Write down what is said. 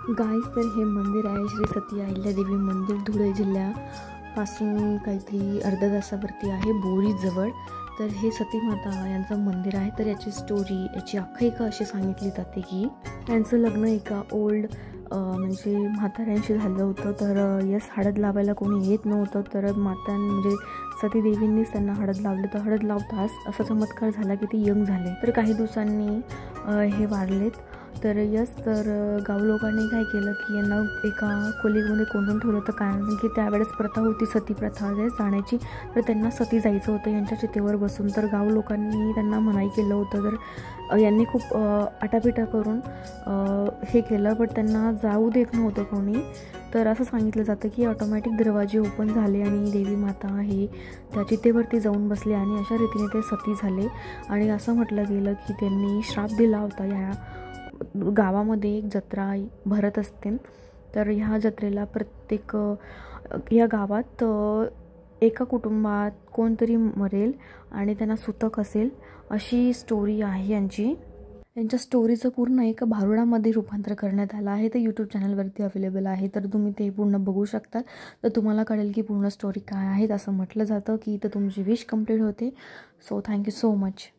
गाईस, तर हे मंदिर आहे श्री सती अहिल्यादेवी मंदिर, धुळे जिल्ह्यापासून काहीतरी अर्ध्या तासावरती आहे, बोरीजवळ. तर हे सती माता यांचं मंदिर आहे. तर याची स्टोरी, याची आख्यायिका अशी सांगितली जाते की त्यांचं लग्न एका ओल्ड म्हणजे म्हाताऱ्यांशी झालं होतं. तर हळद लावायला कोणी येत नव्हतं. तर म्हणजे सतीदेवींनीच त्यांना हळद लावलं. तर हळद लावताच असा चमत्कार झाला की ते यंग झाले. तर काही दिवसांनी हे वारलेत. तर गाव लोकांनी काय केलं की यांना एका खोलीमध्ये कोंडून ठेवलं होतं, कारण की त्यावेळेस प्रथा होती, सती प्रथा जाण्याची. तर त्यांना सती जायचं होतं यांच्या चितेवर बसून. तर गाव लोकांनी त्यांना मनाई केलं होतं. तर यांनी खूप आटापिटा करून हे केलं, पण त्यांना जाऊ देत नव्हतं कोणी. तर असं सांगितलं जातं की ऑटोमॅटिक दरवाजे ओपन झाले आणि देवी माता हे त्या चितेवरती जाऊन बसले आणि अशा रीतीने ते सती झाले. आणि असं म्हटलं गेलं की त्यांनी श्राप दिला होता. या गावामध्ये एक जत्रा भरत असते. तर ह्या जत्रेला प्रत्येक या गावात एका कुटुंबात कोणतरी मरेल आणि त्यांना सुतक असेल, अशी स्टोरी आहे यांची. यांच्या स्टोरीचं पूर्ण एका भारुडामध्ये रूपांतर करण्यात आलं आहे. ते यूट्यूब चॅनलवरती अवेलेबल आहे. तर तुम्ही ते पूर्ण बघू शकता. तर तुम्हाला कळेल की पूर्ण स्टोरी काय आहे. असं म्हटलं जातं की इथं तुमची विश कंप्लीट होते. So thank you so much.